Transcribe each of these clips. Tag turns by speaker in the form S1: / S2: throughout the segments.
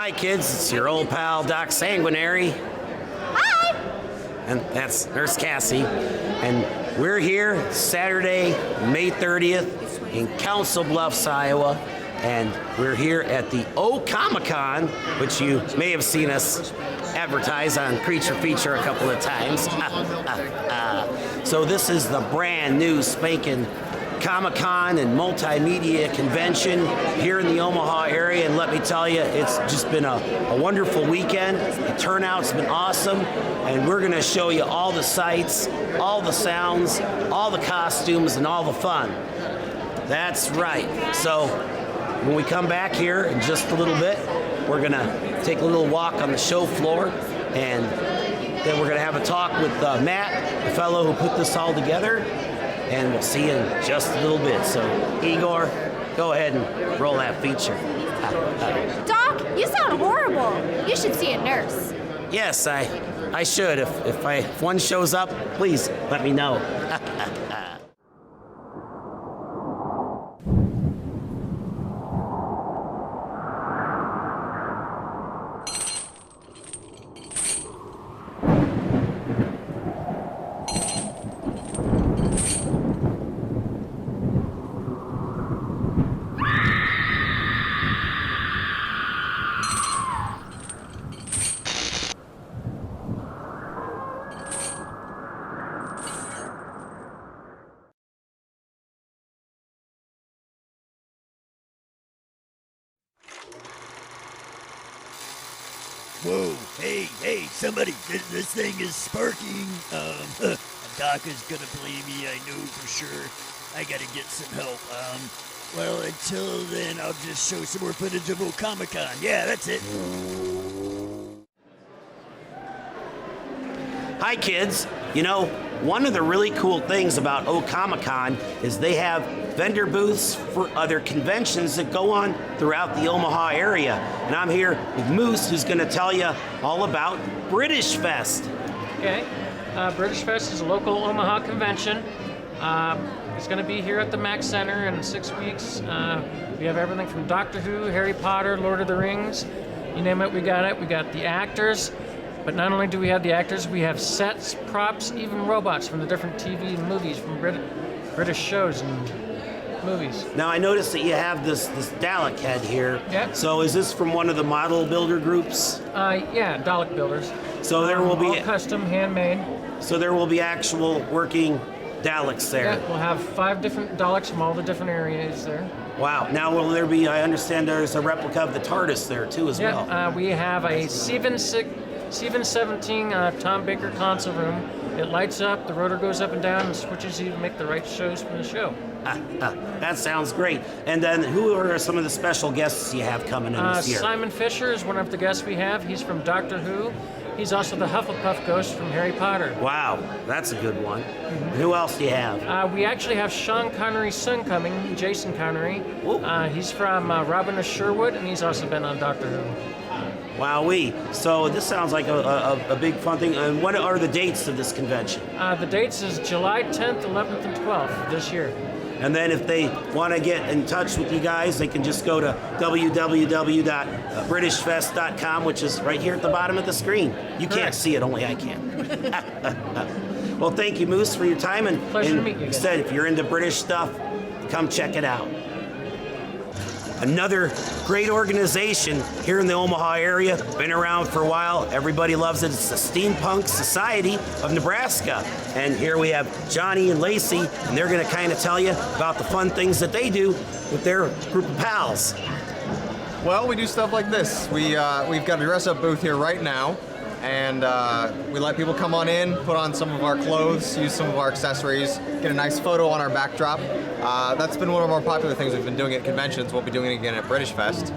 S1: Hi kids, it's your old pal Doc Sanguinary.
S2: Hi!
S1: And that's Nurse Casi. And we're here Saturday, May 30th in Council Bluffs, Iowa. And we're here at the O-Comic-Con, which you may have seen us advertise on Creature Feature a couple of times. So this is the brand new spanking Comic-Con and multimedia convention here in the Omaha area, and let me tell you, it's just been a wonderful weekend. The turnout's been awesome, and we're going to show you all the sights, all the sounds, all the costumes, and all the fun. That's right. So when we come back here in just a little bit, we're going to take a little walk on the show floor, and then we're going to have a talk with Matt, the fellow who put this all together. And we'll see you in just a little bit. So, Igor, go ahead and roll that feature.
S2: Doc, you sound horrible. You should see a nurse.
S1: Yes, I should. If one shows up, please let me know.
S3: Whoa, hey, somebody, this thing is sparking. Doc is gonna blame me, I know for sure. I gotta get some help. Well, until then, I'll just show some more footage of O-Comic-Con. Yeah, that's it.
S1: Hi, kids. You know, one of the really cool things about O-Comic-Con is they have vendor booths for other conventions that go on throughout the Omaha area. And I'm here with Moose, who's going to tell you all about British Fest.
S4: Okay. British Fest is a local Omaha convention. It's going to be here at the Mac Center in 6 weeks. We have everything from Doctor Who, Harry Potter, Lord of the Rings. You name it, we got it. We got the actors. But not only do we have the actors, we have sets, props, even robots from the different TV and movies from British shows and movies.
S1: Now, I noticed that you have this Dalek head here.
S4: Yep.
S1: So is this from one of the model builder groups?
S4: Yeah, Dalek builders.
S1: So there will be
S4: all custom, handmade.
S1: So there will be actual working Daleks there.
S4: Yeah, we'll have 5 different Daleks from all the different areas there.
S1: Wow. Now, will there be, I understand there's a replica of the TARDIS there too as well.
S4: Yeah, we have a 717 Tom Baker console room. It lights up, the rotor goes up and down, and switches you to make the right shows for the show.
S1: That sounds great. And then who are some of the special guests you have coming in this year?
S4: Simon Fisher is one of the guests we have. He's from Doctor Who. He's also the Hufflepuff ghost from Harry Potter.
S1: Wow, that's a good one. Mm-hmm. Who else do you have?
S4: We actually have Sean Connery's son coming, Jason Connery. He's from Robin of Sherwood, and he's also been on Doctor Who.
S1: Wowee. So this sounds like a big fun thing. And what are the dates of this convention?
S4: The dates is July 10th, 11th, and 12th this year.
S1: And then if they want to get in touch with you guys, they can just go to www.britishfest.com, which is right here at the bottom of the screen. You can't see it, only I can. Well, thank you, Moose, for your time. And
S4: pleasure to meet you again.
S1: Instead, if you're into British stuff, come check it out. Another great organization here in the Omaha area, been around for a while. Everybody loves it. It's the Steampunk Society of Nebraska. And here we have Johnny and Lacey, and they're going to kind of tell you about the fun things that they do with their group of pals.
S5: Well, we do stuff like this. We've got a dress-up booth here right now, and we let people come on in, put on some of our clothes, use some of our accessories, get a nice photo on our backdrop. That's been one of our popular things we've been doing at conventions. We'll be doing it again at British Fest.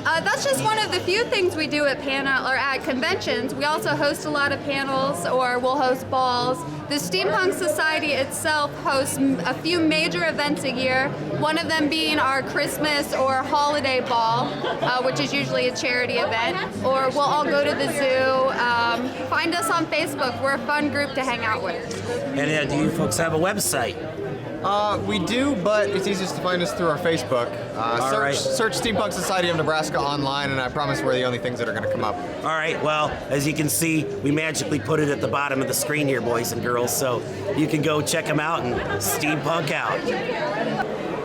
S6: That's just one of the few things we do at at conventions. We also host a lot of panels, or we'll host balls. The Steampunk Society itself hosts a few major events a year, one of them being our Christmas or holiday ball, which is usually a charity event, or we'll all go to the zoo. Find us on Facebook. We're a fun group to hang out with.
S1: And do you folks have a website?
S5: We do, but it's easiest to find us through our Facebook. Search Steampunk Society of Nebraska online, and I promise we're the only things that are going to come up.
S1: All right, well, as you can see, we magically put it at the bottom of the screen here, boys and girls, so you can go check them out and steampunk out.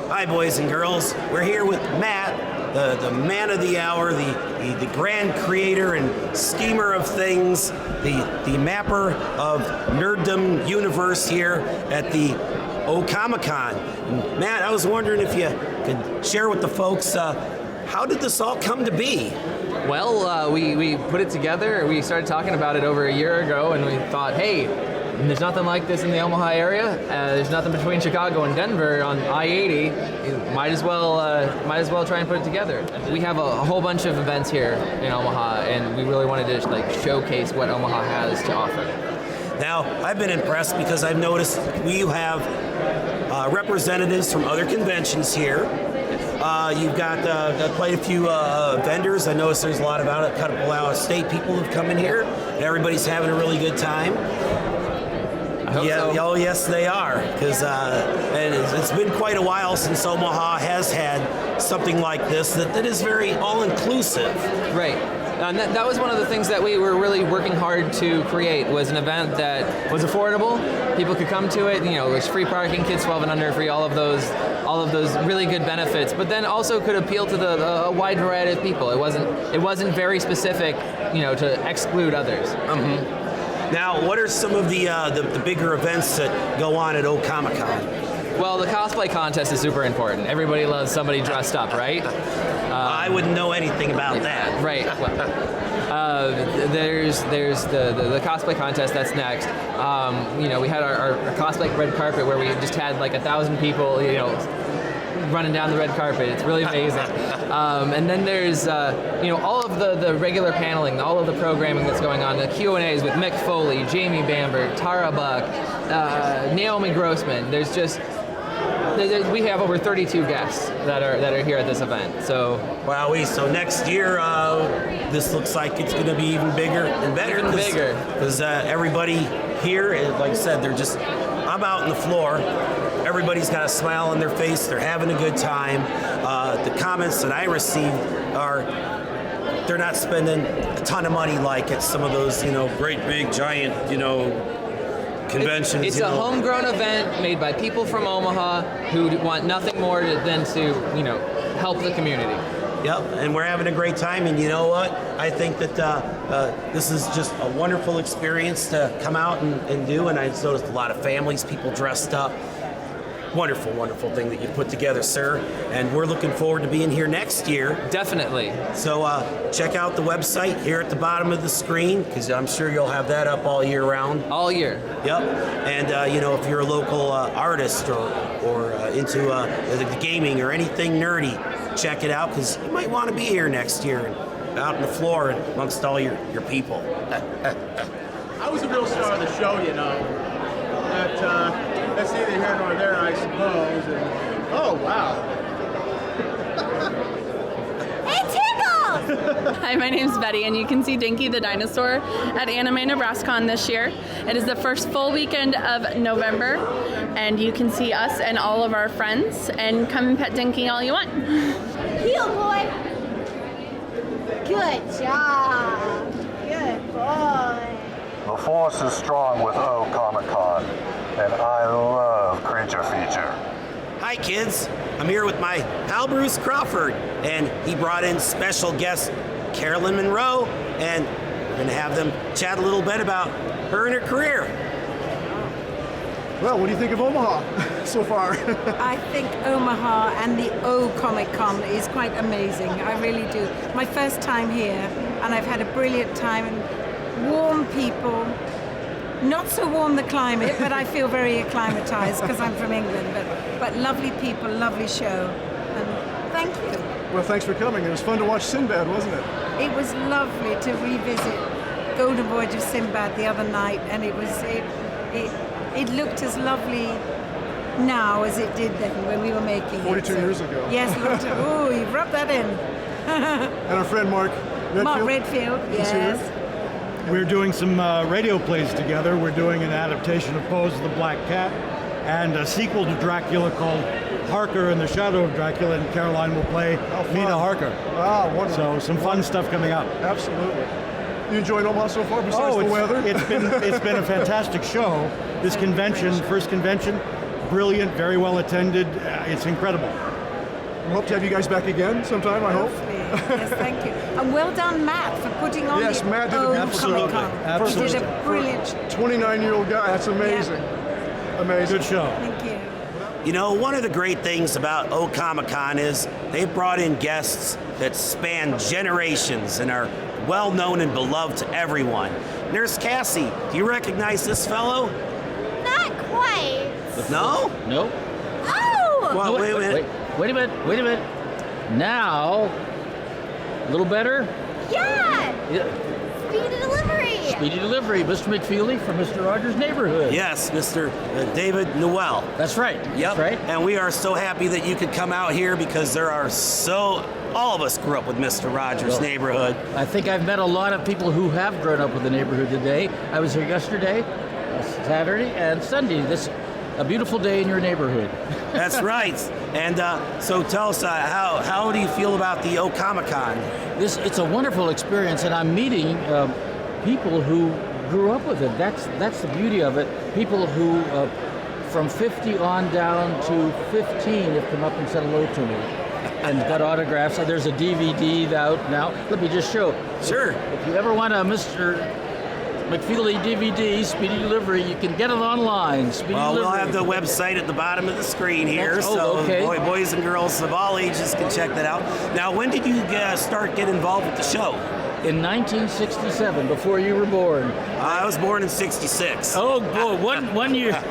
S1: Hi, boys and girls. We're here with Matt, the man of the hour, the grand creator and schemer of things, the mapper of nerddom universe here at the Comic-Con. Matt, I was wondering if you could share with the folks, how did this all come to be?
S7: Well, we put it together. We started talking about it over a year ago, and we thought, hey, there's nothing like this in the Omaha area. There's nothing between Chicago and Denver on I-80. Might as well try and put it together. We have a whole bunch of events here in Omaha, and we really wanted to showcase what Omaha has to offer.
S1: Now, I've been impressed because I've noticed we have representatives from other conventions here. You've got quite a few vendors. I noticed there's a lot of out-of-state people who've come in here, and everybody's having a really good time.
S7: So.
S1: Oh, yes, they are. Because and it's been quite a while since Omaha has had something like this that is very all-inclusive.
S7: Right. And that was one of the things that we were really working hard to create, was an event that was affordable. People could come to it. There's free parking, kids 12 and under, free, all of those really good benefits. But then also could appeal to a wide variety of people. It wasn't very specific, to exclude others.
S1: Mm-hmm. Now, what are some of the bigger events that go on at Comic-Con?
S7: Well, the cosplay contest is super important. Everybody loves somebody dressed up, right?
S1: I wouldn't know anything about that.
S7: Right. Well, there's the cosplay contest that's next. We had our cosplay red carpet where we just had 1,000 people, running down the red carpet. It's really amazing. And then there's, all of the regular paneling, all of the programming that's going on. The Q&As with Mick Foley, Jamie Bamber, Tara Buck, Naomi Grossman. We have over 32 guests that are here at this event. So
S1: Wowee! So next year, this looks like it's going to be even bigger and better.
S7: Even bigger.
S1: Because everybody here, like I said, I'm out on the floor. Everybody's got a smile on their face. They're having a good time. The comments that I received are, they're not spending a ton of money like at some of those, great big giant, conventions.
S7: It's a homegrown event made by people from Omaha who want nothing more than to, help the community.
S1: Yep, and we're having a great time, and you know what? I think that this is just a wonderful experience to come out and do, and I noticed a lot of families, people dressed up. Wonderful, wonderful thing that you put together, sir, and we're looking forward to being here next year.
S7: Definitely.
S1: So check out the website here at the bottom of the screen, because I'm sure you'll have that up all year round.
S7: All year.
S1: Yep, and if you're a local artist or into the gaming or anything nerdy, check it out, because you might want to be here next year and out on the floor amongst all your people.
S8: I was a real star of the show, but that's neither here nor there, I suppose. And, oh, wow.
S2: Hey, Tickles!
S9: Hi, my name's Betty, and you can see Dinky the Dinosaur at Anime Nebraska this year. It is the first full weekend of November, and you can see us and all of our friends, and come and pet Dinky all you want.
S2: Heel, boy! Good job! Good boy!
S10: The force is strong with Comic-Con, and I love Creature Feature.
S1: Hi, kids. I'm here with my pal Bruce Crawford, and he brought in special guest Carolyn Monroe, and we're going to have them chat a little bit about her and her career.
S8: Well, what do you think of Omaha so far?
S11: I think Omaha and the Comic-Con is quite amazing. I really do. My first time here, and I've had a brilliant time, and warm people. Not so warm the climate, but I feel very acclimatized because I'm from England. But lovely people, lovely show, and thank you.
S8: Well, thanks for coming. It was fun to watch Sinbad, wasn't it?
S11: It was lovely to revisit Golden Voyage of Sinbad the other night, and it looked as lovely now as it did then when we were making it.
S8: 42 years ago.
S11: Yes, oh, you've rubbed that in.
S8: And our friend Mark Redfield.
S11: Mark Redfield, yes.
S12: We're doing some radio plays together. We're doing an adaptation of Pose of the Black Cat, and a sequel to Dracula called Harker and the Shadow of Dracula, and Caroline will play Nina Harker.
S8: Ah, wonderful.
S12: So some fun stuff coming up.
S8: Absolutely. You enjoyed Omaha so far, besides the weather?
S12: It's been a fantastic show. This convention, first convention, brilliant, very well attended. It's incredible.
S8: We hope to have you guys back again sometime, I hope.
S11: Yes, thank you. And well done, Matt, for putting on
S8: Yes,
S11: the
S8: Matt did a
S11: Comic-Con.
S12: Absolutely.
S11: He did a brilliant
S8: 29-year-old guy. That's amazing. Amazing.
S12: Good show.
S11: Thank you.
S1: You know, one of the great things about O Comic Con is they brought in guests that span generations and are well known and beloved to everyone. Nurse Casi, do you recognize this fellow?
S2: Not quite.
S1: No?
S13: Nope.
S2: Oh!
S1: Well, wait a minute.
S13: Wait a minute. Now, a little better?
S2: Yeah! Speedy delivery!
S13: Speedy delivery. Mr. McFeely from Mr. Rogers' Neighborhood.
S1: Yes, Mr. David Newell.
S13: That's right.
S1: Yep.
S13: That's right.
S1: And we are so happy that you could come out here because all of us grew up with Mr. Rogers' Neighborhood.
S13: I think I've met a lot of people who have grown up with the neighborhood today. I was here yesterday, Saturday, and Sunday. A beautiful day in your neighborhood.
S1: That's right. And so tell us, how do you feel about the O Comic Con?
S13: It's a wonderful experience, and I'm meeting people who grew up with it. That's the beauty of it. People who, from 50 on down to 15, have come up and said hello to me and got autographs. So there's a DVD out now. Let me just show.
S1: Sure.
S13: If you ever want a Mr. McFeely DVD, Speedy Delivery, you can get it online. Speedy
S1: Well,
S13: Delivery.
S1: we'll have the website at the bottom of the screen here,
S13: okay.
S1: boys and girls of all ages can check that out. Now, when did you start getting involved with the show?
S13: In 1967, before you were born.
S1: I was born in 66.
S13: Oh, one year.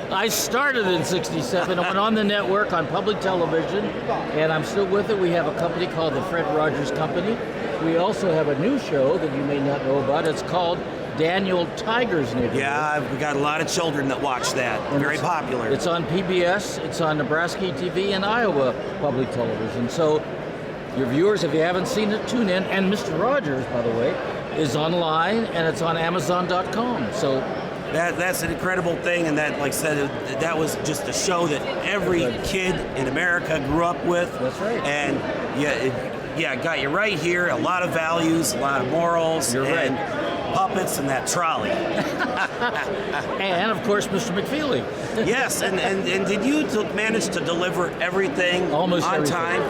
S13: I started in 67. I went on the network on public television, and I'm still with it. We have a company called the Fred Rogers Company. We also have a new show that you may not know about. It's called Daniel Tiger's Neighborhood.
S1: Yeah, we got a lot of children that watch that.
S13: And
S1: Very popular.
S13: It's on PBS, it's on Nebraska TV and Iowa public television. So your viewers, if you haven't seen it, tune in. And Mr. Rogers, by the way, is online, and it's on Amazon.com. So
S1: that's an incredible thing, and that, like I said, that was just a show that every kid in America grew up with.
S13: That's right.
S1: And it got you right here. A lot of values, a lot of morals, and puppets, and that trolley.
S13: And of course, Mr. McFeely.
S1: Yes, and did you manage to deliver everything
S13: almost
S1: on
S13: everything.
S1: time?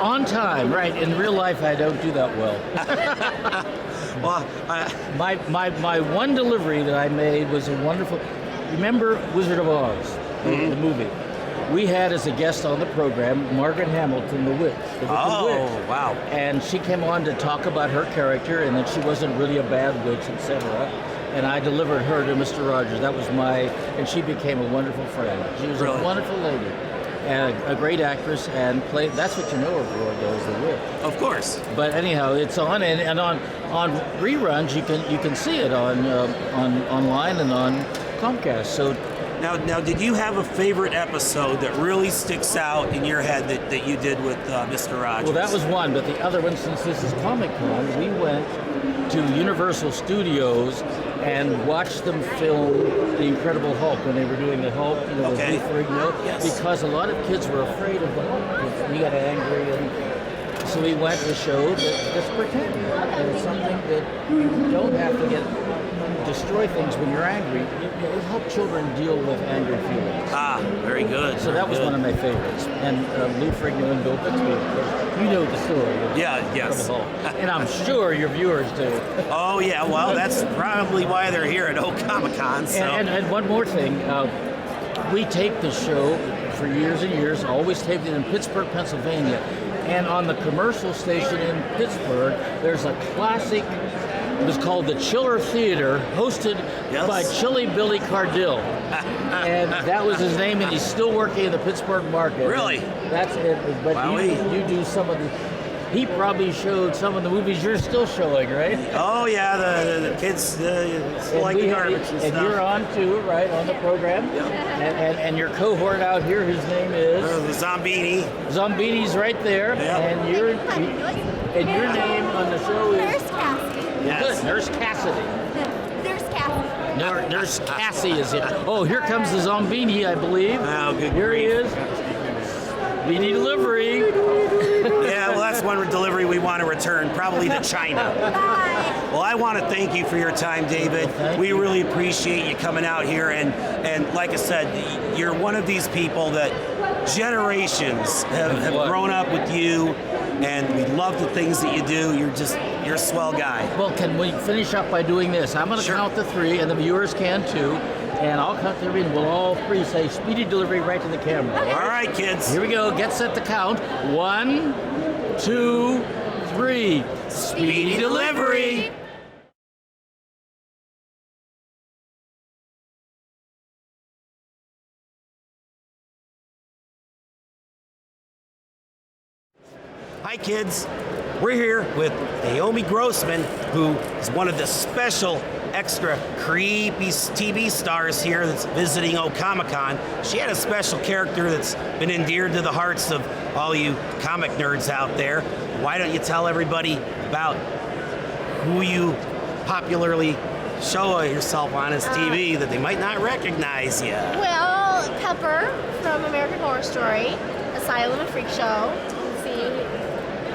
S13: On time, right. In real life, I don't do that well.
S1: Well,
S13: my one delivery that I made was a wonderful. Remember Wizard of Oz, the movie? We had as a guest on the program Margaret Hamilton, the witch. The witch.
S1: Wow.
S13: And she came on to talk about her character and that she wasn't really a bad witch, etc. And I delivered her to Mr. Rogers. That was and she became a wonderful friend. She was a wonderful lady. And a great actress, and that's what you know her for, though, is the witch.
S1: Of course.
S13: But anyhow, it's on, and on reruns you can see it on online and on Comcast. So
S1: now, did you have a favorite episode that really sticks out in your head that you did with Mr. Rogers?
S13: Well, that was one, but the other one, since this is Comic-Con, we went to Universal Studios and watched them film The Incredible Hulk when they were doing the Hulk, with Lou Ferrigno, because a lot of kids were afraid of the Hulk. We got angry, and so we went to show that let's pretend. And it's something that you don't have to destroy things when you're angry. It helps children deal with angry feelings.
S1: Ah, very good.
S13: So that was one of my favorites. And Lou Ferrigno and Bill Bixby, you know the story.
S1: Yes.
S13: And I'm sure your viewers do.
S1: Oh, yeah. Well, that's probably why they're here at O Comic Con. So.
S13: And one more thing. We taped the show for years and years, always taped it in Pittsburgh, Pennsylvania. And on the commercial station in Pittsburgh, there's a classic. It was called the Chiller Theater, hosted by Chilly Billy Cardill. And that was his name, and he's still working in the Pittsburgh market.
S1: Really?
S13: And that's it. But you do some of the... He probably showed some of the movies you're still showing, right?
S1: Oh, yeah, the kids still like the garbage and stuff.
S13: And you're on, too, right, on the program?
S1: Yep.
S13: And your cohort out here, his name is?
S1: Zombini.
S13: Zombini's right there.
S1: Yep.
S13: And your name on the show is?
S2: Nurse Cassidy.
S1: Yes.
S13: Good, Nurse Cassidy.
S2: Nurse Cassidy.
S13: Nurse Casi is here. Oh, here comes the Zombini, I believe.
S1: Oh, good
S13: Here he
S1: grief.
S13: is. Beanie delivery.
S1: Yeah, well, that's one delivery we want to return, probably to China. Well, I want to thank you for your time, David. We really appreciate you coming out here, and like I said, you're one of these people that generations have grown up with you, and we love the things that you do. You're a swell guy.
S13: Well, can we finish up by doing this? I'm going to count to 3, and the viewers can too. And I'll count to 3, and we'll all 3 say speedy delivery right to the camera.
S1: All right, kids.
S13: Here we go. Get set to count. 1, 2, 3. Speedy delivery.
S1: Hi, kids. We're here with Naomi Grossman, who is one of the special extra creepy TV stars here that's visiting Comic-Con. She had a special character that's been endeared to the hearts of all you comic nerds out there. Why don't you tell everybody about who you popularly show yourself on as TV that they might not recognize you?
S14: Well, Pepper from American Horror Story, Asylum and Freak Show. See,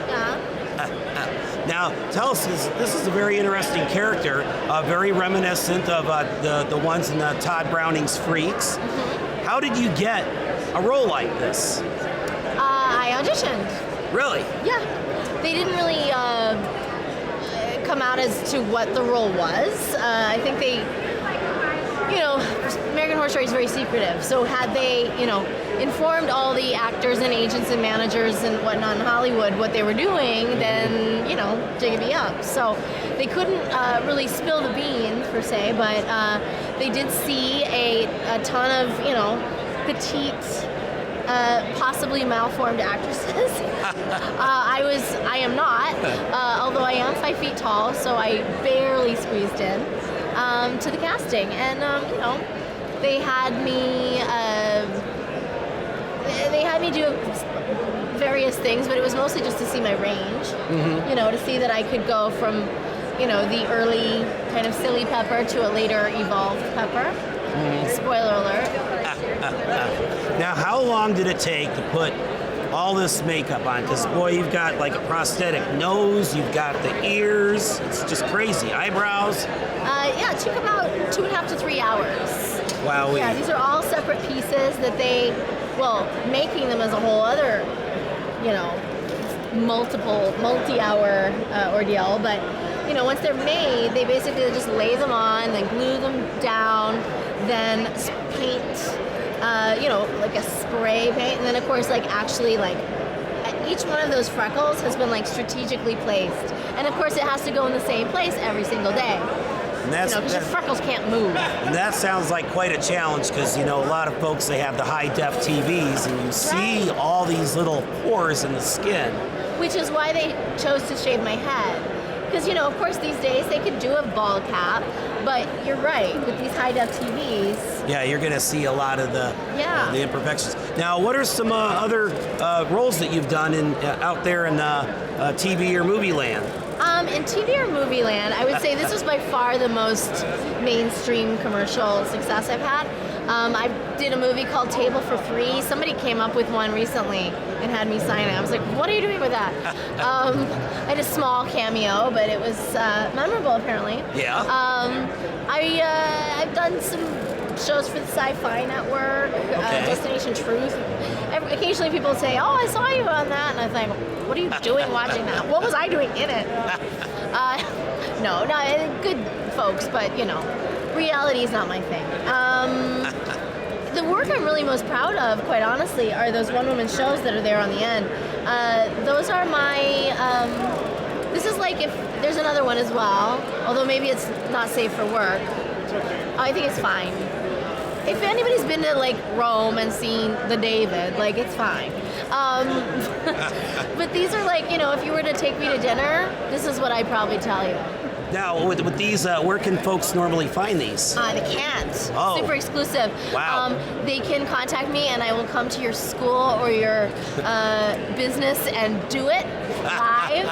S14: yeah.
S1: Now, tell us, this is a very interesting character, very reminiscent of the ones in Todd Browning's Freaks.
S14: Mm-hmm.
S1: How did you get a role like this?
S14: I auditioned.
S1: Really?
S14: Yeah. They didn't really come out as to what the role was. I think they, American Horror Story is very secretive. So had they, informed all the actors and agents and managers and whatnot in Hollywood what they were doing, then, jiggy up. So they couldn't really spill the beans, per se, but they did see a ton of, petite, possibly malformed actresses. I am not, although I am 5 feet tall, so I barely squeezed in to the casting. And, they had me do various things, but it was mostly just to see my range, to see that I could go from, the early kind of silly Pepper to a later evolved Pepper. Spoiler alert.
S1: Now, how long did it take to put all this makeup on? Because, boy, you've got like a prosthetic nose, you've got the ears, it's just crazy. Eyebrows.
S14: Yeah, it took about 2.5 to 3 hours.
S1: Wow.
S14: Yeah, these are all separate pieces that making them as a whole other, multi-hour ordeal. But, once they're made, they basically just lay them on, then glue them down, then paint, like a spray paint. And then, of course, each one of those freckles has been, strategically placed. And, of course, it has to go in the same place every single day. Because your freckles can't move.
S1: And that sounds like quite a challenge because, a lot of folks, they have the high-def TVs and you see all these little pores in the skin.
S14: Which is why they chose to shave my head. Because, of course, these days they could do a bald cap, but you're right, with these high-def TVs.
S1: Yeah, you're going to see a lot of the imperfections. Now, what are some other roles that you've done out there in TV or movie land?
S14: In TV or movie land, I would say this is by far the most mainstream commercial success I've had. I did a movie called Table for Three. Somebody came up with one recently and had me sign it. I was like, what are you doing with that? I had a small cameo, but it was memorable, apparently.
S1: Yeah.
S14: I've done some shows for the Sci-Fi Network, Destination Truth. Occasionally people say, oh, I saw you on that. And I think, what are you doing watching that? What was I doing in it? No, good folks, but, reality is not my thing. The work I'm really most proud of, quite honestly, are those one-woman shows that are there on the end. Those are my... this is like if there's another one as well, although maybe it's not safe for work. I think it's fine. If anybody's been to Rome and seen the David, it's fine. But these are if you were to take me to dinner, this is what I'd probably tell you.
S1: Now, with these, where can folks normally find these?
S14: They can't.
S1: Oh.
S14: Super exclusive.
S1: Wow.
S14: They can contact me and I will come to your school or your business and do it live.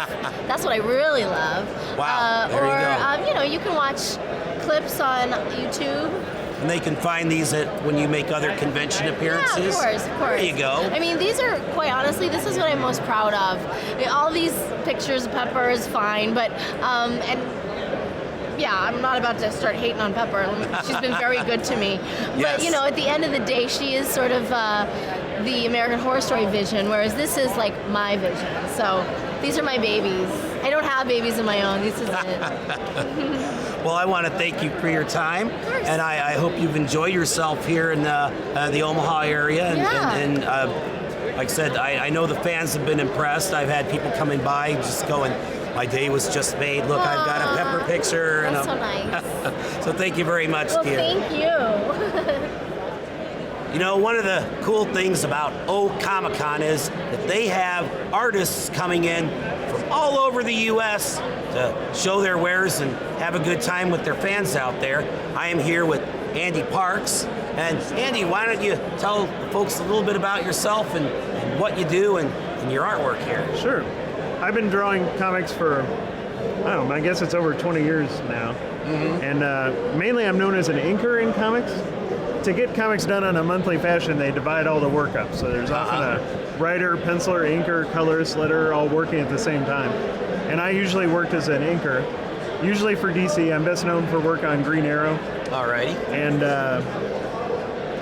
S14: That's what I really love.
S1: Wow. There you go.
S14: You can watch clips on YouTube.
S1: And they can find these when you make other convention appearances?
S14: Yeah, of course.
S1: There you go.
S14: I mean, these are, quite honestly, this is what I'm most proud of. All these pictures of Pepper is fine, but, and yeah, I'm not about to start hating on Pepper. She's been very good to me.
S1: Yes.
S14: But, at the end of the day, she is sort of the American Horror Story vision, whereas this is like my vision. So these are my babies. I don't have babies of my own. This is it.
S1: Well, I want to thank you for your time, and I hope you've enjoyed yourself here in the Omaha area. And like I said, I know the fans have been impressed. I've had people coming by just going, my day was just made. Look, I've got a Pepper picture.
S14: That's so nice.
S1: So thank you very much,
S14: Well,
S1: dear.
S14: thank you.
S1: One of the cool things about Comic-Con is that they have artists coming in from all over the U.S. to show their wares and have a good time with their fans out there. I am here with Andy Parks. And Andy, why don't you tell folks a little bit about yourself and what you do and your artwork here?
S8: Sure. I've been drawing comics for, I don't know, I guess it's over 20 years now.
S1: Mm-hmm.
S8: And mainly I'm known as an inker in comics. To get comics done on a monthly fashion, they divide all the work up. So there's often a writer, penciler, inker, colorist, letterer, all working at the same time. And I usually worked as an inker, usually for DC. I'm best known for work on Green Arrow.
S1: Alrighty.
S8: And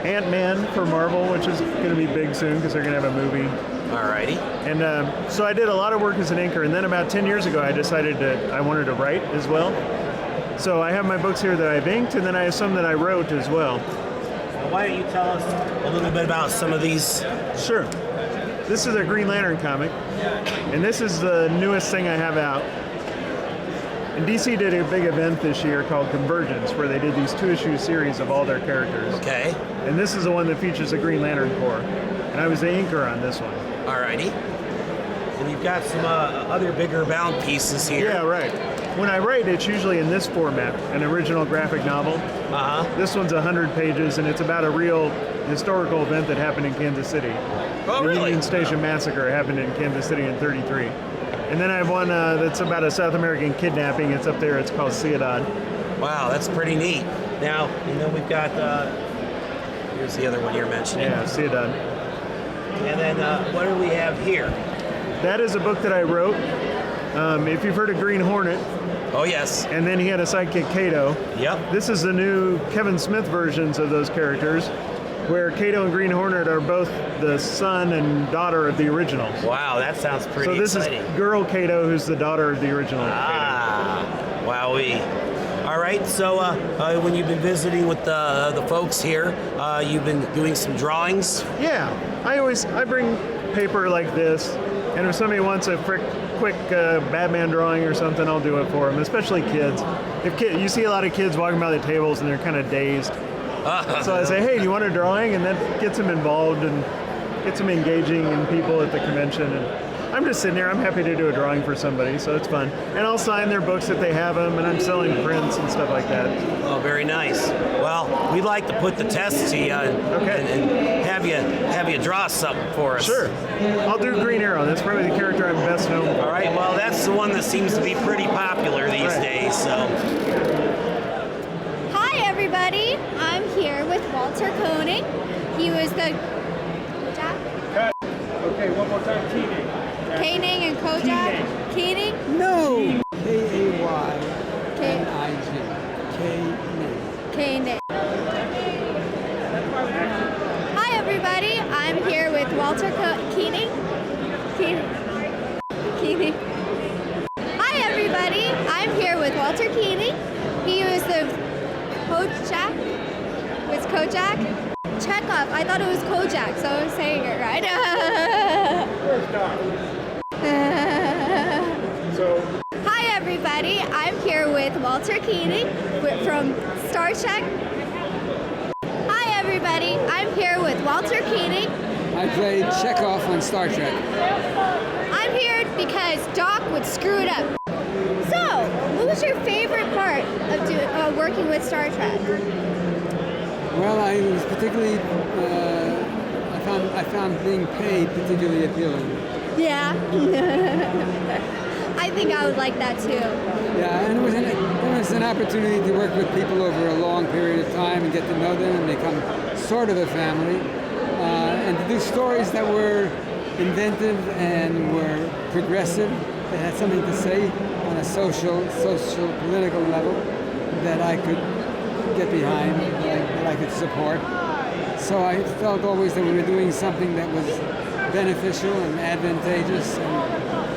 S8: Ant-Man for Marvel, which is going to be big soon because they're going to have a movie.
S1: Alrighty.
S8: And so I did a lot of work as an inker, and then about 10 years ago I decided I wanted to write as well. So I have my books here that I've inked, and then I have some that I wrote as well.
S1: Why don't you tell us a little bit about some of these?
S8: Sure. This is a Green Lantern comic, and this is the newest thing I have out. And DC did a big event this year called Convergence, where they did these 2-issue series of all their characters.
S1: Okay.
S8: And this is the one that features the Green Lantern Corps. And I was the inker on this one.
S1: Alrighty. And you've got some other bigger bound pieces here.
S8: Yeah, right. When I write, it's usually in this format, an original graphic novel.
S1: Uh-huh.
S8: This one's 100 pages, and it's about a real historical event that happened in Kansas City.
S1: Oh, really?
S8: The Union Station Massacre happened in Kansas City in '33. And then I have one that's about a South American kidnapping. It's up there. It's called Ciudad.
S1: Wow, that's pretty neat. Now, we've got, here's the other one you're mentioning.
S8: Yeah, Ciudad.
S1: And then what do we have here?
S8: That is a book that I wrote. If you've heard of Green Hornet.
S1: Oh, yes.
S8: And then he had a sidekick, Kato.
S1: Yep.
S8: This is the new Kevin Smith versions of those characters, where Kato and Green Hornet are both the son and daughter of the originals.
S1: Wow, that sounds pretty exciting.
S8: So this is girl Kato, who's the daughter of the original
S1: Kato. Wowee. All right, so when you've been visiting with the folks here, you've been doing some drawings?
S8: Yeah, I bring paper like this, and if somebody wants a quick Batman drawing or something, I'll do it for them, especially kids. You see a lot of kids walking by the tables and they're kind of dazed. So I say, hey, do you want a drawing? And that gets them involved and gets them engaging in people at the convention. And I'm just sitting there. I'm happy to do a drawing for somebody, so it's fun. And I'll sign their books if they have them, and I'm selling prints and stuff like that.
S1: Oh, very nice. Well, we'd like to put the test to you and have you draw something for us.
S8: Sure. I'll do Green Arrow. That's probably the character I'm best known for.
S1: All right. Well, that's the one that seems to be pretty popular these days. So.
S2: Hi, everybody. I'm here with Walter Koenig. He was the
S8: Okay, one more time. Keating.
S2: Koenig and Kojak. Keating?
S15: No. K-A-Y-N-I-G.
S2: Koenig. Hi, everybody. I'm here with Walter Keating. Keating. Hi, everybody. I'm here with Walter Keating. He was the Kojak. Was Kojak? Chekov. I thought it was Kojak, so I'm saying it right. Hi, everybody. I'm here with Walter Keating from Star Trek. Hi, everybody. I'm here with Walter Keating.
S15: I played Chekov on Star Trek.
S2: I'm here because Doc would screw it up. So, what was your favorite part of working with Star Trek?
S15: Well, I was particularly, I found being paid particularly appealing.
S2: Yeah. I think I would like that too.
S15: Yeah, and it was an opportunity to work with people over a long period of time and get to know them and become sort of a family, and to do stories that were inventive and were progressive, that had something to say on a social, political level that I could get behind, that I could support. So I felt always that we were doing something that was beneficial and advantageous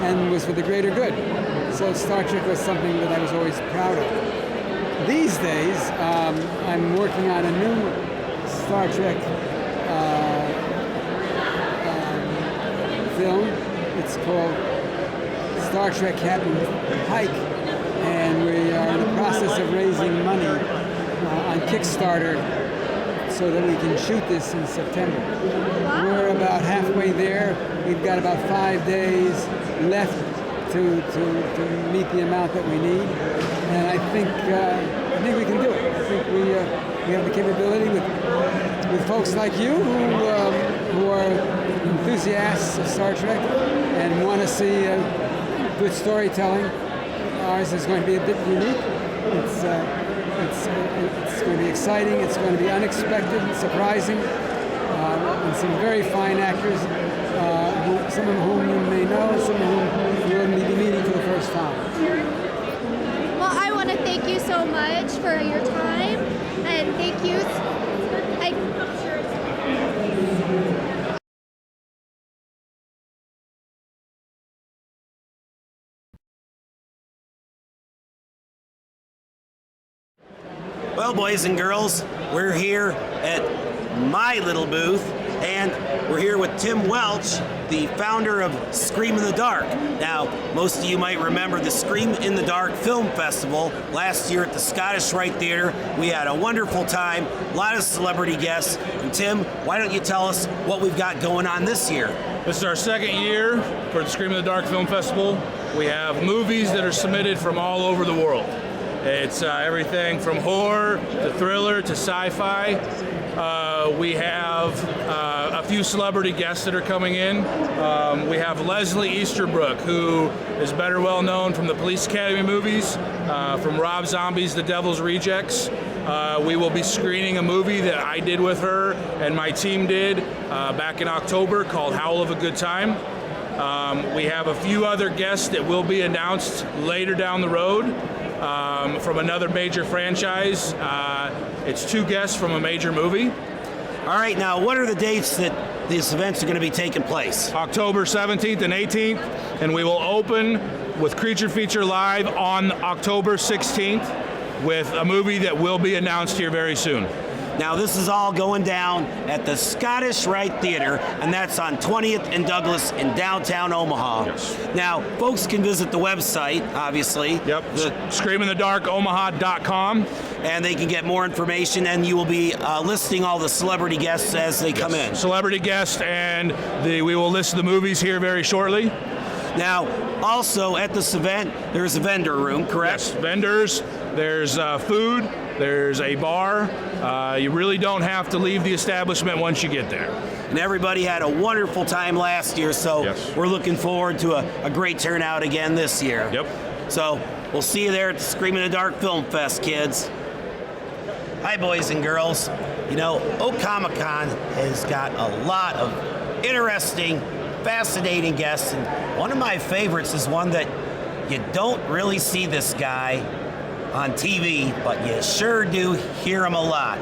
S15: and was for the greater good. So Star Trek was something that I was always proud of. These days, I'm working on a new Star Trek film. It's called Star Trek Captain Pike, and we are in the process of raising money on Kickstarter so that we can shoot this in September. We're about halfway there. We've got about 5 days left to meet the amount that we need, and I think we can do it. I think we have the capability with folks like you who are enthusiasts of Star Trek and want to see good storytelling. Ours is going to be a bit unique. It's going to be exciting. It's going to be unexpected and surprising, and some very fine actors, some of whom you may know, some of whom you will be meeting for the first time.
S2: Well, I want to thank you so much for your time, and thank you.
S1: Well, boys and girls, we're here at my little booth, and we're here with Tim Welch, the founder of Scream in the Dark. Now, most of you might remember the Scream in the Dark Film Festival last year at the Scottish Rite Theatre. We had a wonderful time, a lot of celebrity guests. And Tim, why don't you tell us what we've got going on this year?
S16: This is our second year for the Scream in the Dark Film Festival. We have movies that are submitted from all over the world. It's everything from horror to thriller to sci-fi. We have a few celebrity guests that are coming in. We have Leslie Easterbrook, who is better well known from the Police Academy movies, from Rob Zombie's The Devil's Rejects. We will be screening a movie that I did with her and my team did back in October called Howl of a Good Time. We have a few other guests that will be announced later down the road. From another major franchise. It's 2 guests from a major movie.
S1: All right, now what are the dates that these events are going to be taking place?
S16: October 17th and 18th, and we will open with Creature Feature Live on October 16th with a movie that will be announced here very soon.
S1: Now, this is all going down at the Scottish Rite Theatre, and that's on 20th and Douglas in downtown Omaha.
S16: Yes.
S1: Now, folks can visit the website, obviously.
S16: Yep, screaminthedarkomaha.com.
S1: And they can get more information, and you will be listing all the celebrity guests as they come in.
S16: Celebrity guests, and we will list the movies here very shortly.
S1: Now, also at this event, there's a vendor room, correct?
S16: Yes, vendors, there's food, there's a bar. You really don't have to leave the establishment once you get there.
S1: And everybody had a wonderful time last year, so we're looking forward to a great turnout again this year.
S16: Yep.
S1: So we'll see you there at the Scream in the Dark Film Fest, kids. Hi, boys and girls. You know, O-Comic-Con has got a lot of interesting, fascinating guests, and one of my favorites is one that you don't really see this guy on TV, but you sure do hear him a lot.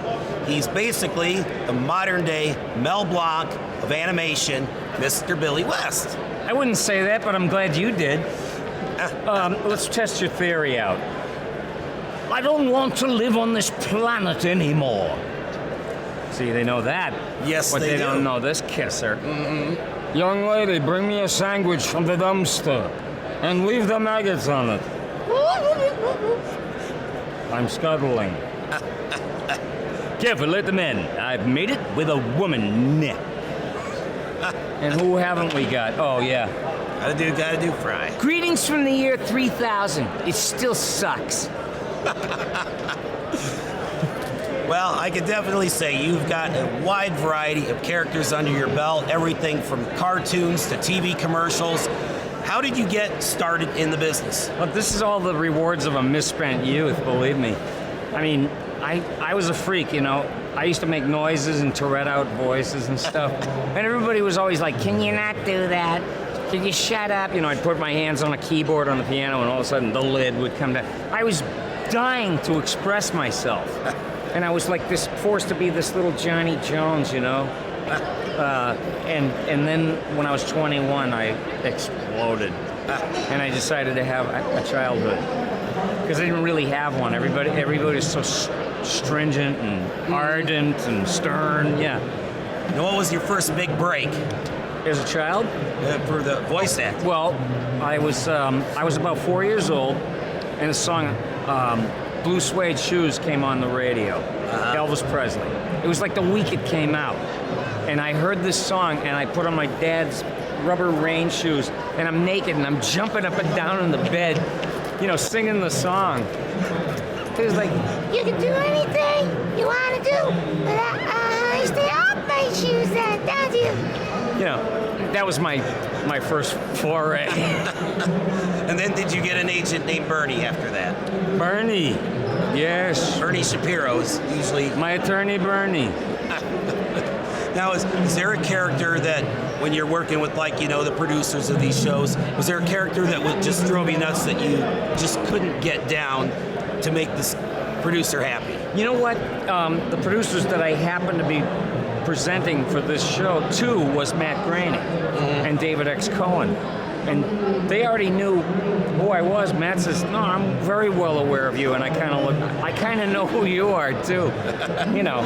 S1: He's basically the modern-day Mel Blanc of animation, Mr. Billy West.
S17: I wouldn't say that, but I'm glad you did. Let's test your theory out. I don't want to live on this planet anymore. See, they know that.
S1: Yes,
S17: but
S1: they do.
S17: Don't know this kisser. Mm-hmm. Young lady, bring me a sandwich from the dumpster and leave the maggots on it. I'm scuttling. Careful, let them in. I've made it with a woman. And who haven't we got? Oh, yeah.
S1: Gotta do Fry.
S17: Greetings from the year 3000. It still sucks.
S1: Well, I could definitely say you've got a wide variety of characters under your belt, everything from cartoons to TV commercials. how did you get started in the business?
S17: Well, this is all the rewards of a misspent youth, believe me. I mean, I was a freak, you know. I used to make noises and Tourette out voices and stuff. And everybody was always like, can you not do that? Can you shut up? You know, I'd put my hands on a keyboard on the piano and all of a sudden the lid would come down. I was dying to express myself. And I was like forced to be this little Johnny Jones, you know. And then when I was 21, I exploded. And I decided to have a childhood. Because I didn't really have one. Everybody was so stringent and ardent and stern. Yeah.
S1: And what was your first big break?
S17: As a child?
S1: For the voice act.
S17: Well, I was about 4 years old, and the song Blue Suede Shoes came on the radio. Elvis Presley. It was like the week it came out. And I heard this song, and I put on my dad's rubber rain shoes, and I'm naked, and I'm jumping up and down in the bed, you know, singing the song. It was like,
S18: you can do anything you want to do, but I stay off my shoes then, don't you?
S17: You know, that was my first foray.
S1: And then did you get an agent named Bernie after that?
S17: Bernie, yes.
S1: Bernie Shapiro is usually...
S17: My attorney, Bernie.
S1: Now, is there a character that, when you're working with, like, you know, the producers of these shows, was there a character that just drove you nuts that you just couldn't get down to make this producer happy?
S17: You know what? The producers that I happened to be presenting for this show, too, was Matt Groening and David X. Cohen. And they already knew who I was. Matt says, no, I'm very well aware of you. And I kind of know who you are, too. You know.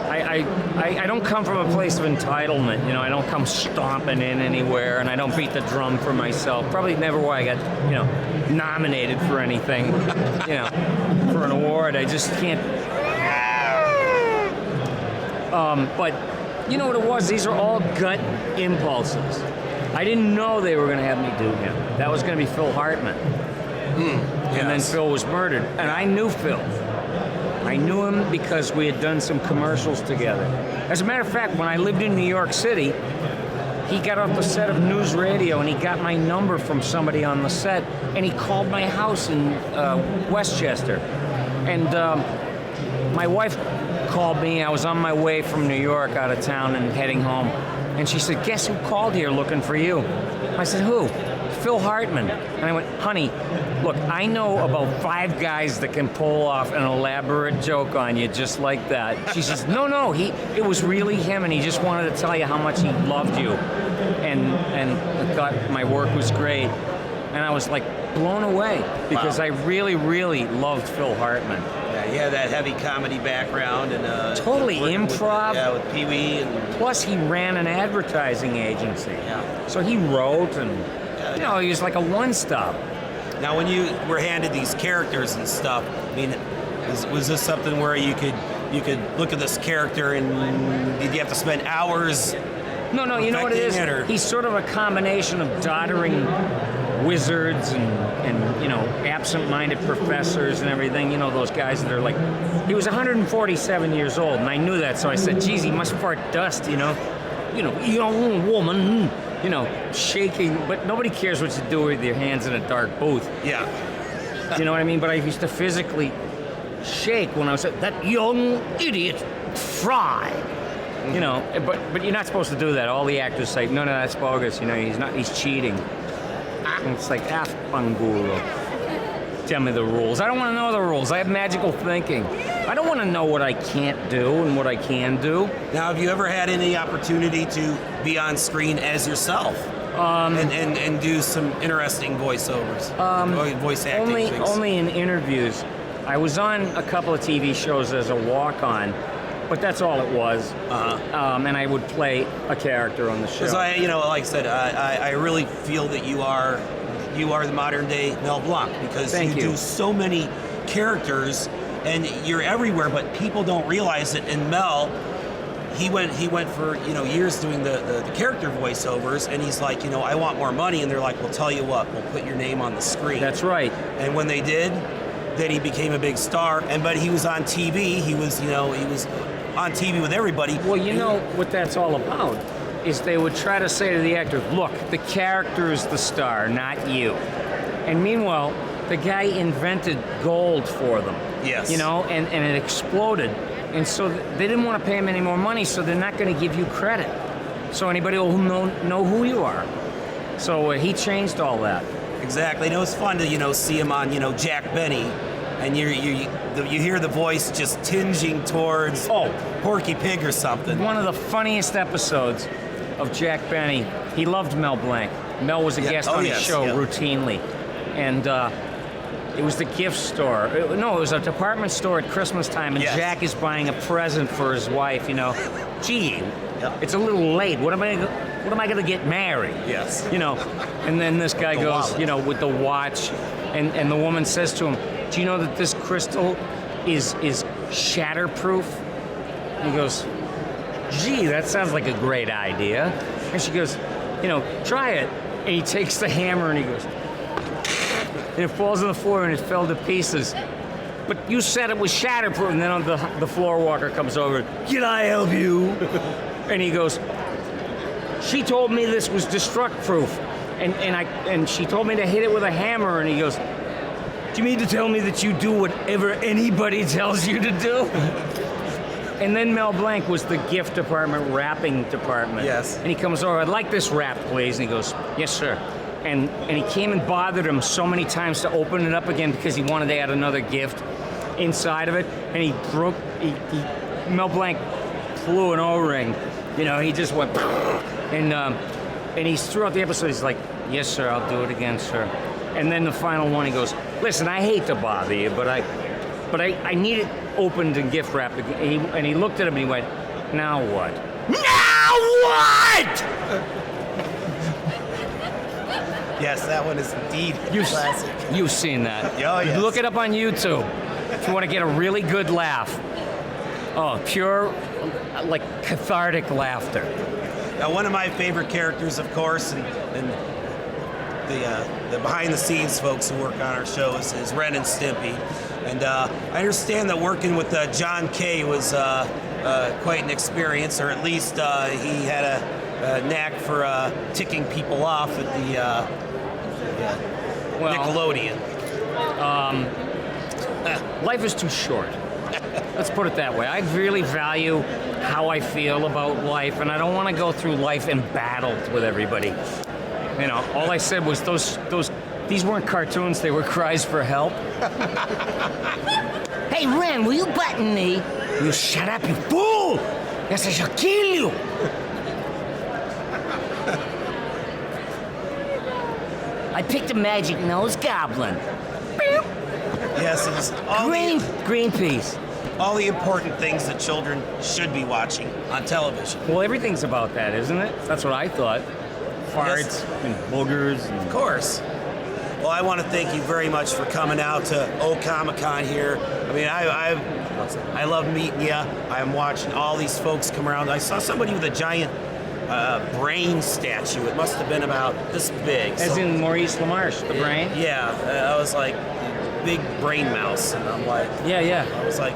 S17: I don't come from a place of entitlement, you know. I don't come stomping in anywhere, and I don't beat the drum for myself. Probably never why I got, you know, nominated for anything, you know, for an award. I just can't. But you know what it was? These are all gut impulses. I didn't know they were going to have me do him. That was going to be Phil Hartman. And then Phil was murdered, and I knew Phil. I knew him because we had done some commercials together. As a matter of fact, when I lived in New York City, he got off the set of News Radio and he got my number from somebody on the set, and he called my house in Westchester. And my wife called me. I was on my way from New York out of town and heading home. And she said, guess who called here looking for you? I said, who? Phil Hartman. And I went, honey, look, I know about 5 guys that can pull off an elaborate joke on you just like that. She says, no, it was really him, and he just wanted to tell you how much he loved you and thought my work was great. And I was like blown away because I really, really loved Phil Hartman.
S1: Yeah, he had that heavy comedy background and
S17: totally improv.
S1: With Pee Wee.
S17: Plus, he ran an advertising agency.
S1: Yeah.
S17: So he wrote and, you know, he was like a one-stop.
S1: Now, when you were handed these characters and stuff, I mean, was this something where you could look at this character and did you have to spend hours?
S17: No, you know what it is? He's sort of a combination of doddering wizards and you know, absent-minded professors and everything. You know, those guys that are like, he was 147 years old, and I knew that, so I said, geez, he must fart dust, you know, young woman, you know, shaking, but nobody cares what you do with your hands in a dark booth.
S1: Yeah.
S17: You know what I mean? But I used to physically shake when I was that young idiot Fry. You know, but you're not supposed to do that. All the actors say, no, that's bogus. You know, he's cheating. And it's like, Pangulo. Tell me the rules. I don't want to know the rules. I have magical thinking. I don't want to know what I can't do and what I can do.
S1: Now, have you ever had any opportunity to be on screen as yourself and do some interesting voiceovers, voice acting?
S17: Only in interviews. I was on a couple of TV shows as a walk-on, but that's all it was. And I would play a character on the show.
S1: Because like I said, I really feel that you are the modern day Mel Blanc because you do so many characters and you're everywhere, but people don't realize it. And Mel, he went for years doing the character voiceovers, and he's like, I want more money, and they're like, well, tell you what, we'll put your name on the screen.
S17: That's right.
S1: And when they did, then he became a big star. But he was on TV. He was on TV with everybody.
S17: Well, you know what that's all about is they would try to say to the actor, look, the character is the star, not you. And meanwhile, the guy invented gold for them.
S1: Yes.
S17: You know, and it exploded. And so they didn't want to pay him any more money, so they're not going to give you credit. So anybody will know who you are. So he changed all that.
S1: Exactly. And it was fun to, see him on, Jack Benny. And you hear the voice just tinging towards Porky Pig or something.
S17: One of the funniest episodes of Jack Benny. He loved Mel Blanc. Mel was a guest on his show routinely. And it was the gift store. It was a department store at Christmas time, and Jack is buying a present for his wife, Gee, it's a little late. What am I going to get married?
S1: Yes.
S17: And then this guy goes, with the watch, and the woman says to him, do you know that this crystal is shatterproof? And he goes, gee, that sounds like a great idea. And she goes, try it. And he takes the hammer and he goes, and it falls on the floor and it fell to pieces. But you said it was shatterproof. And then the floor walker comes over, can I help you? And he goes, she told me this was destruct-proof. And she told me to hit it with a hammer. And he goes, do you mean to tell me that you do whatever anybody tells you to do? And then Mel Blanc was the gift department, wrapping department.
S1: Yes.
S17: And he comes over, I'd like this wrapped, please. And he goes, yes, sir. And he came and bothered him so many times to open it up again because he wanted to add another gift inside of it. And Mel Blanc flew an O-ring. He just went, and he's throughout the episode, he's like, yes, sir, I'll do it again, sir. And then the final one, he goes, listen, I hate to bother you, but I need it opened and gift wrapped. And he looked at him and he went, now what? Now what?
S1: Yes, that one is indeed classic.
S17: You've seen that.
S1: Oh, yes.
S17: Look it up on YouTube if you want to get a really good laugh. Oh, pure, cathartic laughter.
S1: Now, one of my favorite characters, of course, and the behind-the-scenes folks who work on our shows is Ren and Timpy. And I understand that working with John Kay was quite an experience, or at least he had a knack for ticking people off at the Nickelodeon.
S17: Life is too short. Let's put it that way. I really value how I feel about life, and I don't want to go through life embattled with everybody. All I said was these weren't cartoons, they were cries for help. Hey, Ren, will you button me? You shut up, you fool! Yes, I shall kill you! I picked a magic nose goblin.
S1: Yes, it's all
S17: green piece.
S1: All the important things that children should be watching on television.
S17: Well, everything's about that, isn't it? That's what I thought. Farts and boogers.
S1: Of course. Well, I want to thank you very much for coming out to Comic-Con here. I mean, I love meeting you. I'm watching all these folks come around. I saw somebody with a giant brain statue. It must have been about this big.
S17: As in Maurice LaMarche, the brain?
S1: Yeah. I was like, big brain mouse. And I'm like...
S17: Yeah.
S1: I was like,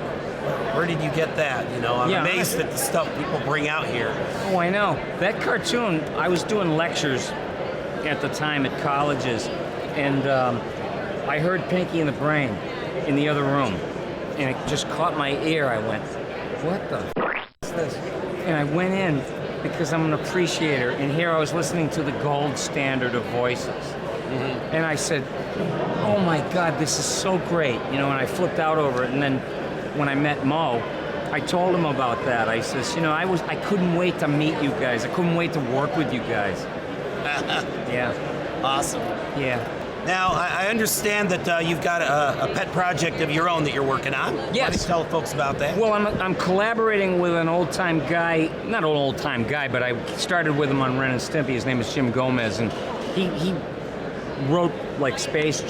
S1: where did you get that? I'm amazed at the stuff people bring out here.
S17: Oh, I know. That cartoon, I was doing lectures at the time at colleges, and I heard Pinky and the Brain in the other room, and it just caught my ear. I went, what the is this? And I went in because I'm an appreciator, and here I was listening to the gold standard of voices. Mm-hmm. And I said, oh my God, this is so great. And I flipped out over it, and then when I met Mo, I told him about that. I says, I couldn't wait to meet you guys. I couldn't wait to work with you guys. Yeah.
S1: Awesome.
S17: Yeah.
S1: Now, I understand that you've got a pet project of your own that you're working on.
S17: Yes.
S1: Why don't you tell folks about that?
S17: Well, I'm collaborating with an old-time guy, not an old-time guy, but I started with him on Ren and Timpy. His name is Jim Gomez, and he wrote Space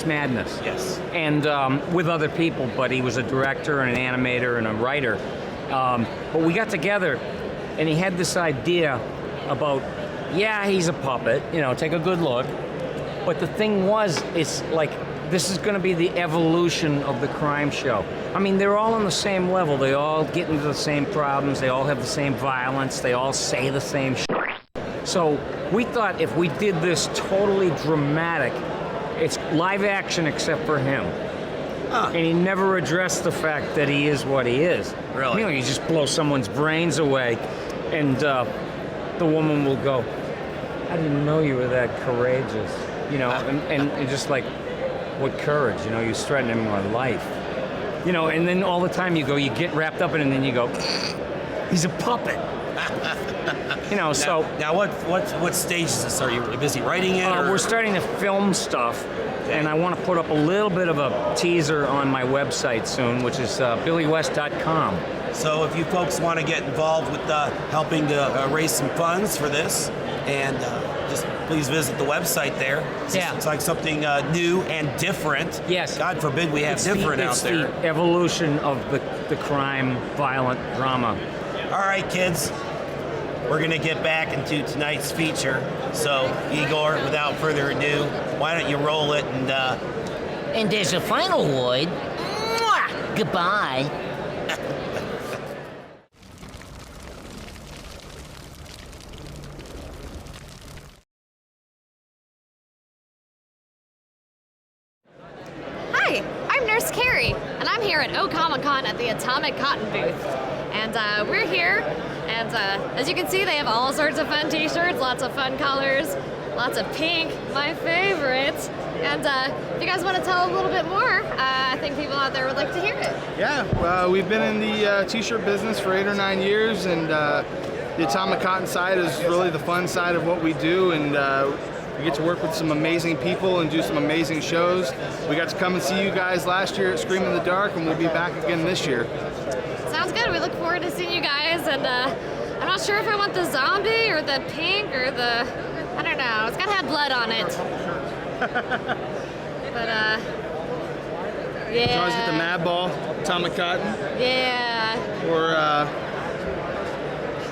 S17: Madness.
S1: Yes.
S17: And with other people, but he was a director and an animator and a writer. But we got together, and he had this idea about, he's a puppet, take a good look. But the thing was, it's like this is going to be the evolution of the crime show. I mean, they're all on the same level. They all get into the same problems. They all have the same violence. They all say the same shit. So we thought if we did this totally dramatic, it's live action except for him. And he never addressed the fact that he is what he is.
S1: Really?
S17: You know, you just blow someone's brains away, and the woman will go, I didn't know you were that courageous. You know, and just like, what courage? You know, you're threatening my life. You know, and then all the time you get wrapped up in it, and then you go, he's a puppet. You know,
S1: now what stage is this? Are you busy writing it?
S17: We're starting to film stuff, and I want to put up a little bit of a teaser on my website soon, which is billywest.com.
S1: So if you folks want to get involved with helping to raise some funds for this, and just please visit the website there. It's like something new and different.
S17: Yes.
S1: God forbid we have different out there.
S17: It's the evolution of the crime, violent drama.
S1: All right, kids. We're going to get back into tonight's feature. So, Igor, without further ado, why don't you roll it and...
S18: And there's a final word. Mwah! Goodbye.
S19: Hi, I'm Nurse Kerrie, and I'm here at Comic-Con at the Atomic Cotton booth. And we're here, and as you can see, they have all sorts of fun t-shirts, lots of fun colors, lots of pink, my favorite. And if you guys want to tell a little bit more, I think people out there would like to hear it.
S20: Yeah, we've been in the t-shirt business for 8 or 9 years, and the Atomic Cotton side is really the fun side of what we do, and we get to work with some amazing people and do some amazing shows. We got to come and see you guys last year at Scream in the Dark, and we'll be back again this year.
S19: Sounds good. We look forward to seeing you guys, and I'm not sure if I want the zombie or the pink or the, I don't know. It's got to have blood on it. But yeah.
S20: You can always get the Mad Ball, Atomic Cotton.
S19: Yeah.
S20: Or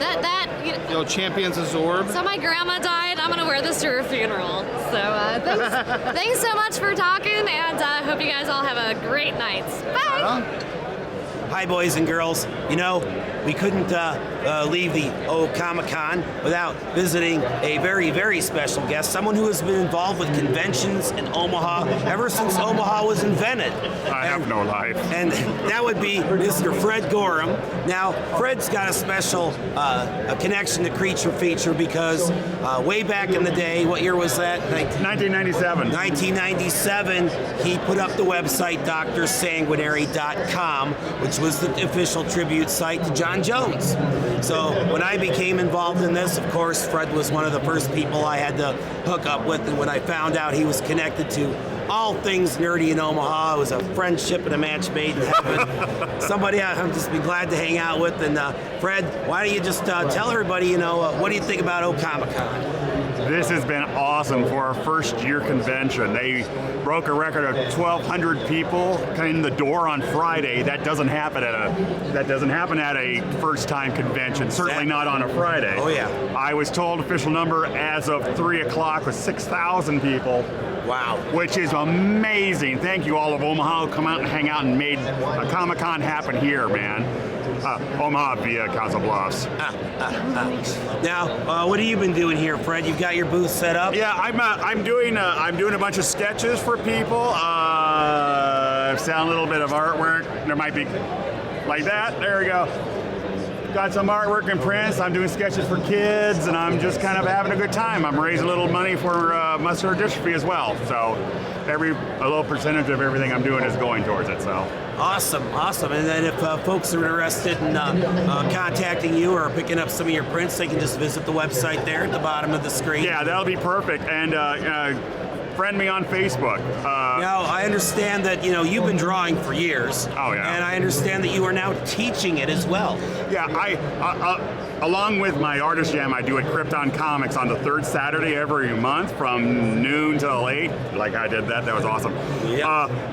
S19: that
S20: you know, Champions of Zorb.
S19: So my grandma died. I'm gonna wear this to her funeral. So thanks so much for talking, and hope you guys all have a great night. Bye.
S1: Hi, boys and girls. You know, we couldn't leave the Comic-Con without visiting a very, very special guest, someone who has been involved with conventions in Omaha ever since Omaha was invented.
S21: I have no life.
S1: And that would be Mr. Fred Gorham. Now, Fred's got a special a connection to Creature Feature because way back in the day, what year was that?
S21: 1997.
S1: 1997, he put up the website drsanguinary.com, which was the official tribute site to John Jones. So when I became involved in this, of course, Fred was one of the first people I had to hook up with, and when I found out he was connected to all things nerdy in Omaha, it was a friendship and a match made in heaven. Somebody I've just been glad to hang out with. And Fred, why don't you just tell everybody, you know, what do you think about Comic-Con?
S21: This has been awesome for our first year convention. They broke a record of 1,200 people in the door on Friday. That doesn't happen at a first time convention. Certainly not on a Friday.
S1: Oh yeah.
S21: I was told official number as of 3 o'clock was 6,000 people.
S1: Wow.
S21: Which is amazing. Thank you all of Omaha who come out and hang out and made a Comic-Con happen here, man. Omaha via Casa Bluffs.
S1: Now, what have you been doing here, Fred? You've got your booth set up?
S21: Yeah, I'm doing a bunch of sketches for people. Selling a little bit of artwork. There might be like that. There we go. Got some artwork and prints. I'm doing sketches for kids, and I'm just kind of having a good time. I'm raising a little money for muscular dystrophy as well. So a little percentage of everything I'm doing is going towards it. So.
S1: Awesome. And then if folks are interested in contacting you or picking up some of your prints, they can just visit the website there at the bottom of the screen.
S21: Yeah, that'll be perfect. And friend me on Facebook.
S1: Now, I understand that, you know, you've been drawing for years.
S21: Oh, yeah.
S1: And I understand that you are now teaching it as well.
S21: Yeah, along with my artist jam, I do at Krypton Comics on the third Saturday every month from noon till 8. Like I did that was awesome. Yep.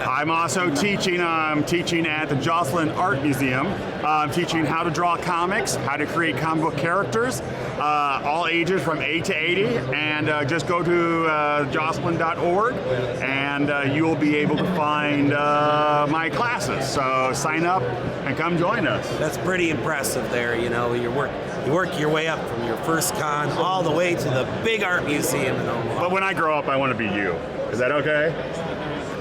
S21: I'm also teaching at the Jocelyn Art Museum I'm teaching how to draw comics, how to create comic book characters, all ages from 8 to 80, and just go to jocelyn.org and you will be able to find my classes. So sign up and come join us.
S1: That's pretty impressive there, you know, you work your way up from your first con all the way to the big art museum in Omaha.
S21: But when I grow up, I want to be you. Is that okay?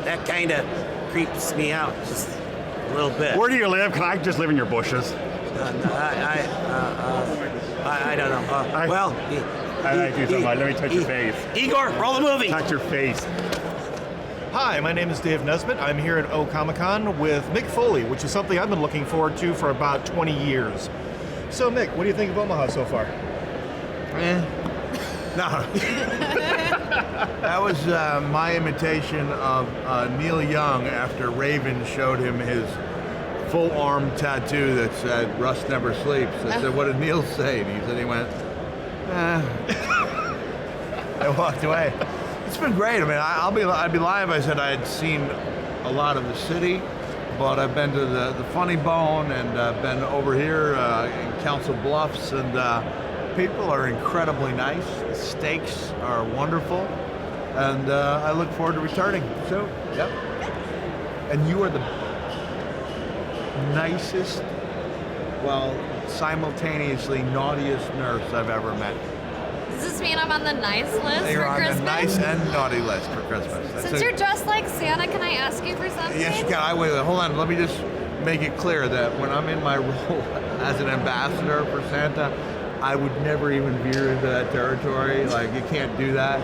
S1: That kind of creeps me out just a little bit.
S21: Where do you live? Can I just live in your bushes?
S1: I don't know. Well,
S21: I like you so much. Let me touch your face.
S1: Igor, roll the movie.
S21: Touch your face.
S3: Hi, my name is Dave Nesbitt. I'm here at O-Comic-Con with Mick Foley, which is something I've been looking forward to for about 20 years. So, Mick, what do you think of Omaha so far?
S22: No. That was my imitation of Neil Young after Raven showed him his full arm tattoo that said "Rust never sleeps." I said, "What did Neil say?" And he said, "He went, I walked away. It's been great. I mean, I'd be lying if I said I had seen a lot of the city, but I've been to the Funny Bone and been over here in Council Bluffs, and people are incredibly nice. The steaks are wonderful, and I look forward to returning. So, yep. And you are the nicest, well, simultaneously naughtiest nurse I've ever met.
S19: Does this mean I'm on the nice list
S22: You're
S19: for
S22: on
S19: Christmas?
S22: the nice and naughty list for Christmas.
S19: Since you're dressed like Santa, can I ask you for something?
S22: Yes, you can. Wait, hold on. Let me just make it clear that when I'm in my role as an ambassador for Santa, I would never even veer into that territory. Like, you can't do that.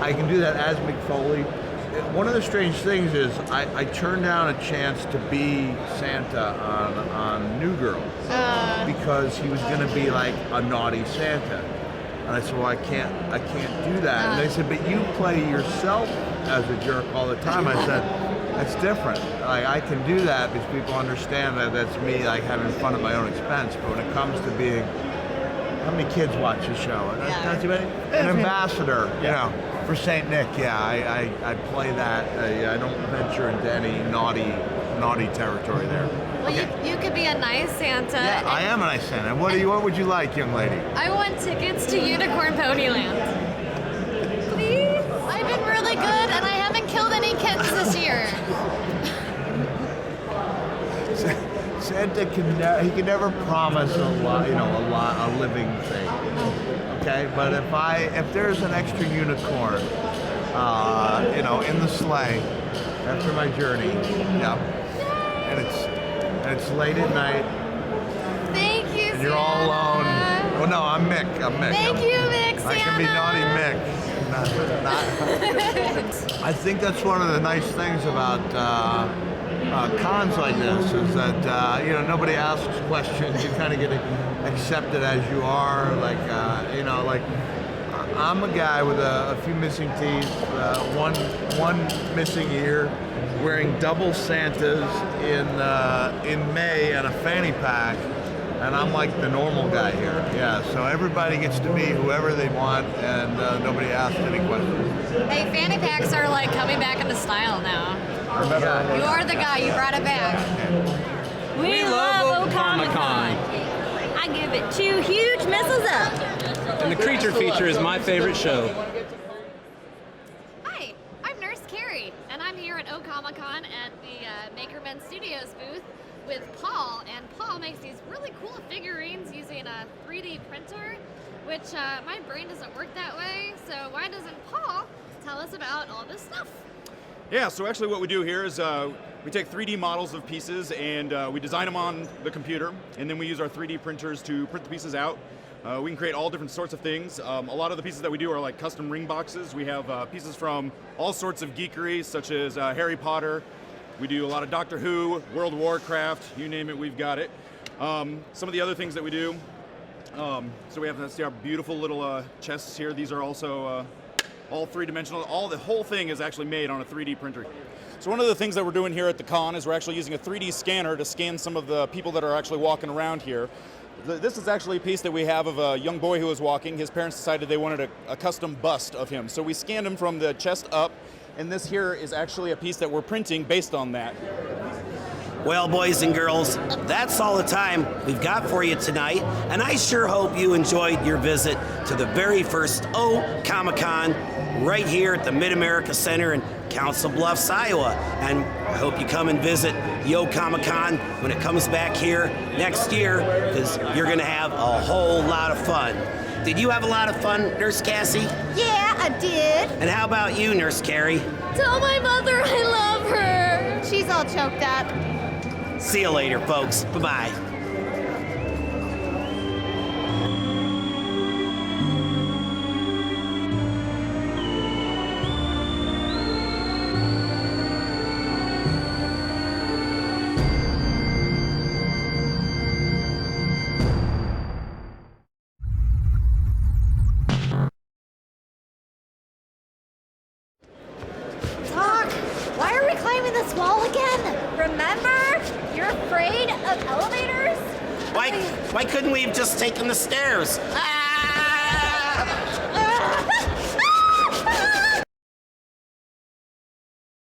S22: I can do that as Mick Foley. One of the strange things is I turned down a chance to be Santa on New Girl because he was going to be like a naughty Santa. And I said, well, I can't do that. And they said, but you play yourself as a jerk all the time. I said, that's different. Like, I can do that because people understand that that's me, like, having fun at my own expense. But when it comes to being, how many kids watch the show? Not too many? An ambassador, you know, for St. Nick. Yeah, I play that. I don't venture into any naughty territory there.
S19: Well, you could be a nice Santa.
S22: Yeah, I am a nice Santa. What would you like, young lady?
S19: I want tickets to Unicorn Ponyland. Please? I've been really good, and I haven't killed any kittens this year.
S22: Santa can never promise a living thing. Okay, but if there's an extra unicorn, in the sleigh after my journey, yeah, and it's late at night.
S19: Thank you,
S22: and you're all alone. Well, no, I'm Mick.
S19: Thank you, Mick.
S22: I can be naughty Mick. I think that's one of the nice things about cons like this is that nobody asks questions. You kind of get accepted as you are. Like I'm a guy with a few missing teeth, one missing ear, wearing double Santas in May and a fanny pack. And I'm like the normal guy here. Yeah, so everybody gets to be whoever they want, and nobody asks any questions.
S19: Hey, fanny packs are like coming back into style now. You are the guy. You brought it back.
S23: We love O-Comic-Con. I give it 2 huge messes up.
S24: And the creature feature is my favorite show.
S19: Hi, I'm Nurse Kerrie, and I'm here at O-Comic-Con at the Makerbe Studios booth with Paul, and Paul makes these really cool figurines using a 3D printer, which my brain doesn't work that way, so why doesn't Paul tell us about all this stuff?
S25: Yeah, so actually what we do here is we take 3D models of pieces and we design them on the computer, and then we use our 3D printers to print the pieces out. We can create all different sorts of things. A lot of the pieces that we do are like custom ring boxes. We have pieces from all sorts of geekery, such as Harry Potter. We do a lot of Doctor Who, World of Warcraft, you name it, we've got it. Some of the other things that we do, so we have our beautiful little chests here. These are also all three-dimensional. The whole thing is actually made on a 3D printer. So one of the things that we're doing here at the con is we're actually using a 3D scanner to scan some of the people that are actually walking around here. This is actually a piece that we have of a young boy who was walking. His parents decided they wanted a custom bust of him. So we scanned him from the chest up, and this here is actually a piece that we're printing based on that.
S1: Well, boys and girls, that's all the time we've got for you tonight, and I sure hope you enjoyed your visit to the very first O Comic-Con right here at the Mid-America Center in Council Bluffs, Iowa. And I hope you come and visit the O Comic-Con when it comes back here next year, because you're going to have a whole lot of fun. Did you have a lot of fun, Nurse Cassie?
S2: Yeah, I did.
S1: And how about you, Nurse Kerrie?
S2: Tell my mother I love her. She's all choked up.
S1: See you later, folks. Bye-bye.
S2: Doc, why are we climbing this wall again? Remember? You're afraid of elevators?
S1: Why couldn't we have just taken the stairs? Ah!